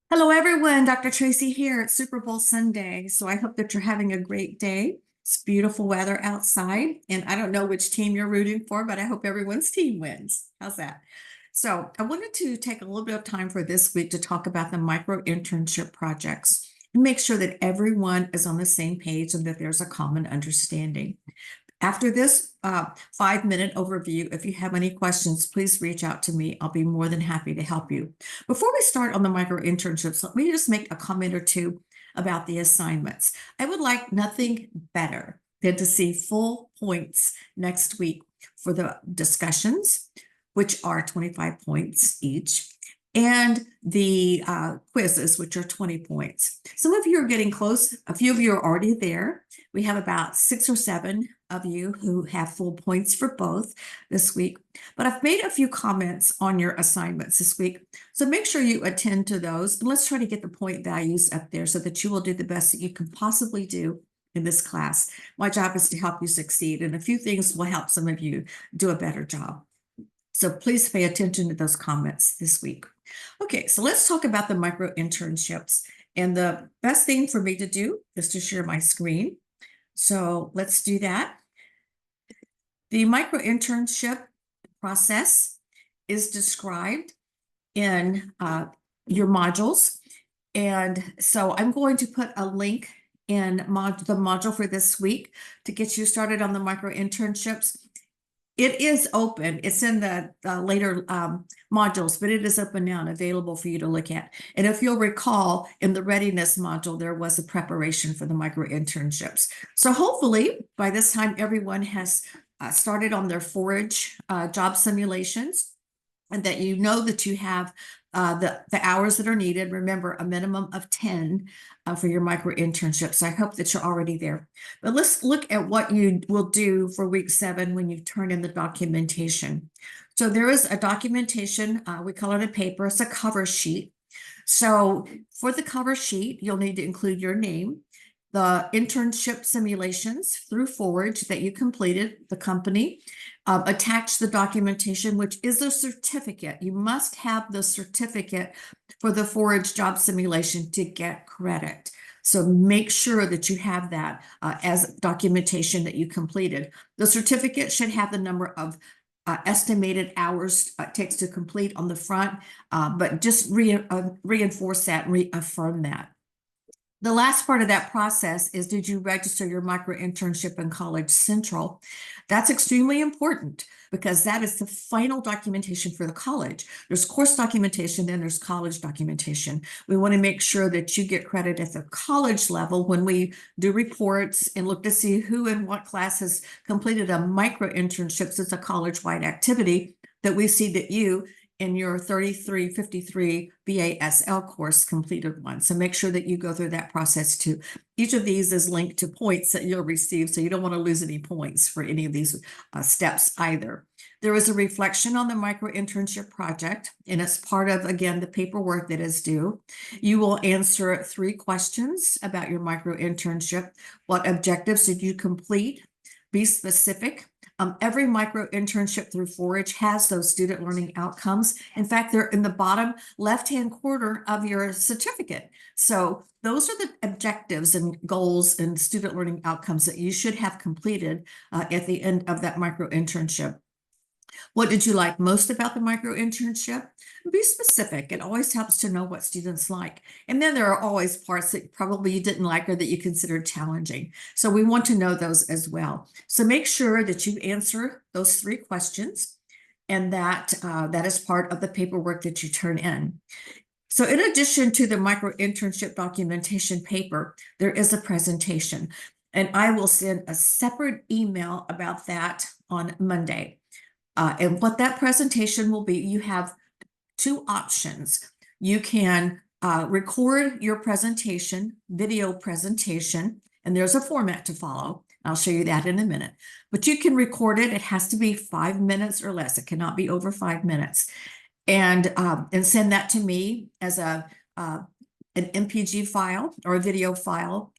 Hello, everyone. Dr. Tracy here. It's Super Bowl Sunday, so I hope that you're having a great day. It's beautiful weather outside, and I don't know which team you're rooting for, but I hope everyone's team wins. How's that? So, I wanted to take a little bit of time for this week to talk about the micro internship projects and make sure that everyone is on the same page and that there's a common understanding. After this 5-minute overview, if you have any questions, please reach out to me. I'll be more than happy to help you. Before we start on the micro internships, let me just make a comment or two about the assignments. I would like nothing better than to see full points next week for the discussions, which are 25 points each, and the quizzes, which are 20 points. Some of you are getting close. A few of you are already there. We have about 6 or 7 of you who have full points for both this week. But I've made a few comments on your assignments this week. So make sure you attend to those. And let's try to get the point values up there so that you will do the best that you can possibly do in this class. My job is to help you succeed. And a few things will help some of you do a better job. So please pay attention to those comments this week. Okay, so let's talk about the micro internships. And the best thing for me to do is to share my screen. So let's do that. The micro internship process is described in your modules. And so I'm going to put a link in the module for this week to get you started on the micro internships. It is open. It's in the later modules, but it is open now and available for you to look at. And if you'll recall, in the readiness module, there was a preparation for the micro internships. So hopefully by this time, everyone has started on their Forage job simulations, and that you know that you have the hours that are needed. Remember, a minimum of 10 for your micro internship. So I hope that you're already there. But let's look at what you will do for week 7 when you turn in the documentation. So there is a documentation, we call it a paper, it's a cover sheet. So for the cover sheet, you'll need to include your name, the internship simulations through Forage that you completed, the company, attach the documentation, which is a certificate. You must have the certificate for the Forage job simulation to get credit. So make sure that you have that as documentation that you completed. The certificate should have the number of estimated hours it takes to complete on the front, but just reinforce that, reaffirm that. The last part of that process is, did you register your micro internship in College Central? That's extremely important because that is the final documentation for the college. There's course documentation, then there's college documentation. We want to make sure that you get credit at the college level when we do reports and look to see who in what class has completed a micro internship. So it's a college-wide activity that we see that you in your 3353 BASL course completed one. So make sure that you go through that process too. Each of these is linked to points that you'll receive, so you don't want to lose any points for any of these steps either. There is a reflection on the micro internship project, and it's part of, again, the paperwork that is due. You will answer 3 questions about your micro internship. What objectives did you complete? Be specific. Every micro internship through Forage has those student learning outcomes. In fact, they're in the bottom left-hand corner of your certificate. So those are the objectives and goals and student learning outcomes that you should have completed at the end of that micro internship. What did you like most about the micro internship? Be specific. It always helps to know what students like. And then there are always parts that probably you didn't like or that you considered challenging. So we want to know those as well. So make sure that you answer those 3 questions, and that is part of the paperwork that you turn in. So in addition to the micro internship documentation paper, there is a presentation, and I will send a separate email about that on Monday. And what that presentation will be, you have 2 options. You can record your presentation, video presentation, and there's a format to follow. I'll show you that in a minute. But you can record it. It has to be 5 minutes or less. It cannot be over 5 minutes. And send that to me as an MPG file or a video file.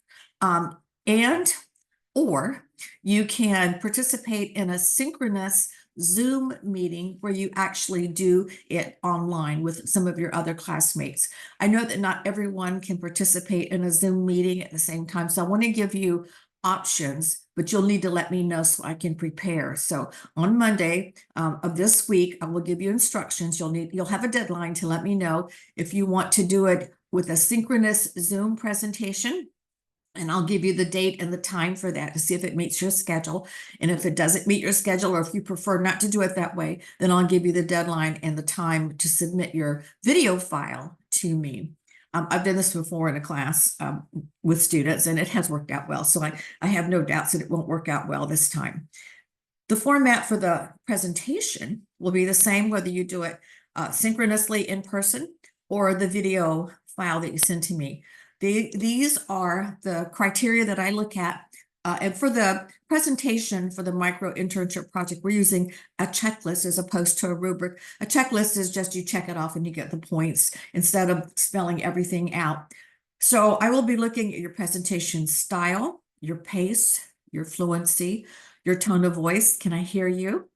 Or you can participate in a synchronous Zoom meeting where you actually do it online with some of your other classmates. I know that not everyone can participate in a Zoom meeting at the same time, so I want to give you options, but you'll need to let me know so I can prepare. So on Monday of this week, I will give you instructions. You'll have a deadline to let me know if you want to do it with a synchronous Zoom presentation. And I'll give you the date and the time for that to see if it meets your schedule. And if it doesn't meet your schedule, or if you prefer not to do it that way, then I'll give you the deadline and the time to submit your video file to me. I've done this before in a class with students, and it has worked out well. So I have no doubts that it won't work out well this time. The format for the presentation will be the same whether you do it synchronously in person or the video file that you send to me. These are the criteria that I look at. And for the presentation for the micro-internship project, we're using a checklist as opposed to a rubric. A checklist is just you check it off and you get the points instead of spelling everything out. So I will be looking at your presentation style, your pace, your fluency, your tone of voice. Can I hear you?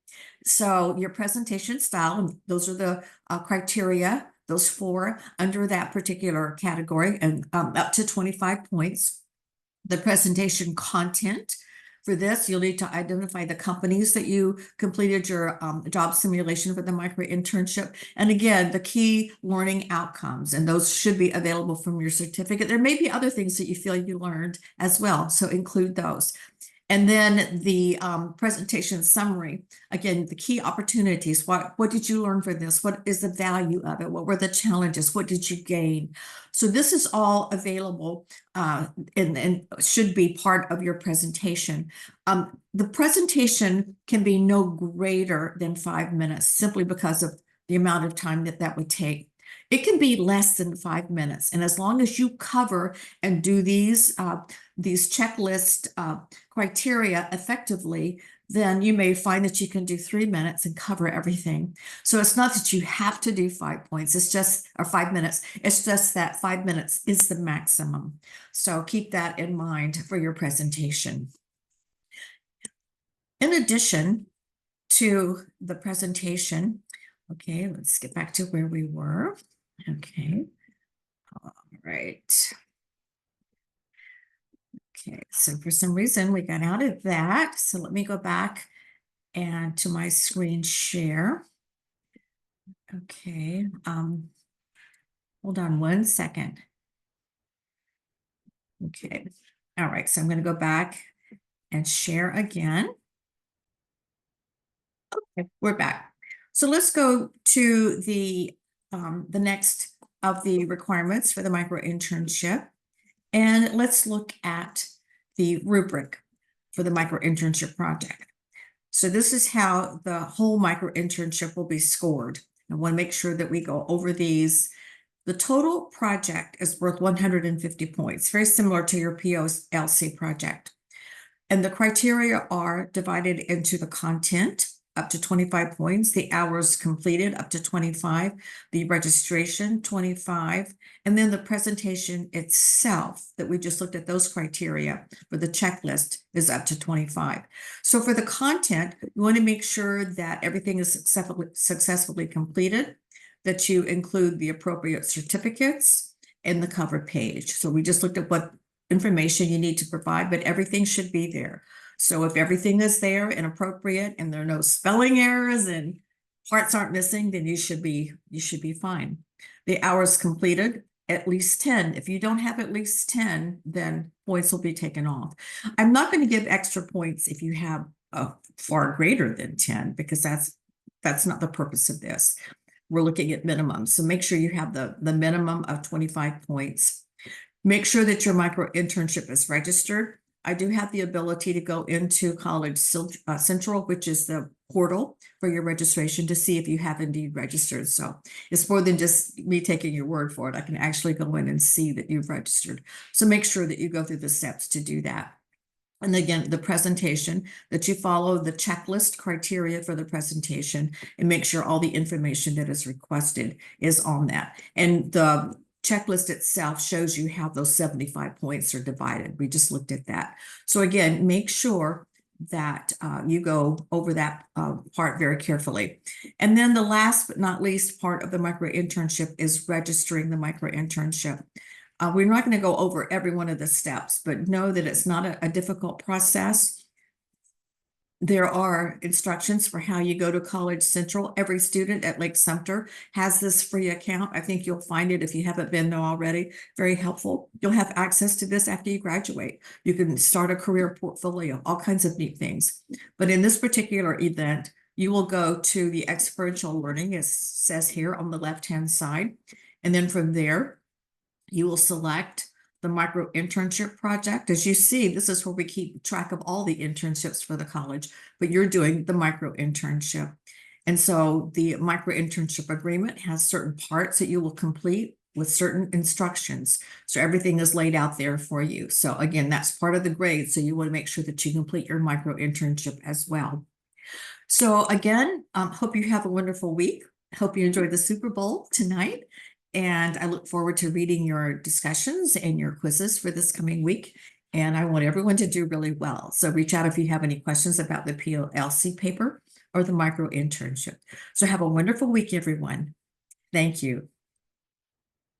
So your presentation style, and those are the criteria, those 4 under that particular category, and up to 25 points. The presentation content. For this, you'll need to identify the companies that you completed your job simulation for the micro-internship. And again, the key learning outcomes, and those should be available from your certificate. There may be other things that you feel you learned as well, so include those. And then the presentation summary, again, the key opportunities. What did you learn from this? What is the value of it? What were the challenges? What did you gain? So this is all available and should be part of your presentation. The presentation can be no greater than 5 minutes simply because of the amount of time that would take. It can be less than 5 minutes. And as long as you cover and do these checklist criteria effectively, then you may find that you can do 3 minutes and cover everything. So it's not that you have to do 5 points, it's just, or 5 minutes. It's just that 5 minutes is the maximum. So keep that in mind for your presentation. In addition to the presentation, okay, let's get back to where we were. Okay, all right. Okay, so for some reason we got out of that. So let me go back and to my screen share. Okay, hold on 1 second. Okay, all right, so I'm going to go back and share again. Okay, we're back. So let's go to the next of the requirements for the micro-internship. And let's look at the rubric for the micro-internship project. So this is how the whole micro-internship will be scored. I want to make sure that we go over these. The total project is worth 150 points, very similar to your POLC project. And the criteria are divided into the content, up to 25 points, the hours completed up to 25, the registration 25, and then the presentation itself that we just looked at those criteria for the checklist is up to 25. So for the content, you want to make sure that everything is successfully completed, that you include the appropriate certificates in the cover page. So we just looked at what information you need to provide, but everything should be there. So if everything is there and appropriate and there are no spelling errors and parts aren't missing, then you should be fine. The hours completed, at least 10. If you don't have at least 10, then points will be taken off. I'm not going to give extra points if you have far greater than 10, because that's not the purpose of this. We're looking at minimums. So make sure you have the minimum of 25 points. Make sure that your micro-internship is registered. I do have the ability to go into College Central, which is the portal for your registration, to see if you have indeed registered. So it's more than just me taking your word for it. I can actually go in and see that you've registered. So make sure that you go through the steps to do that. And again, the presentation, that you follow the checklist criteria for the presentation and make sure all the information that is requested is on that. And the checklist itself shows you how those 75 points are divided. We just looked at that. So again, make sure that you go over that part very carefully. And then the last but not least part of the micro-internship is registering the micro-internship. We're not going to go over every one of the steps, but know that it's not a difficult process. There are instructions for how you go to College Central. Every student at Lake Sumter has this free account. I think you'll find it, if you haven't been there already, very helpful. You'll have access to this after you graduate. You can start a career portfolio, all kinds of neat things. But in this particular event, you will go to the experiential learning, as says here on the left-hand side. And then from there, you will select the micro-internship project. As you see, this is where we keep track of all the internships for the college, but you're doing the micro-internship. And so the micro-internship agreement has certain parts that you will complete with certain instructions. So everything is laid out there for you. So again, that's part of the grade. So you want to make sure that you complete your micro-internship as well. So again, hope you have a wonderful week. Hope you enjoyed the Super Bowl tonight. And I look forward to reading your discussions and your quizzes for this coming week. And I want everyone to do really well. So reach out if you have any questions about the PLC paper or the micro-internship. So have a wonderful week, everyone. Thank you.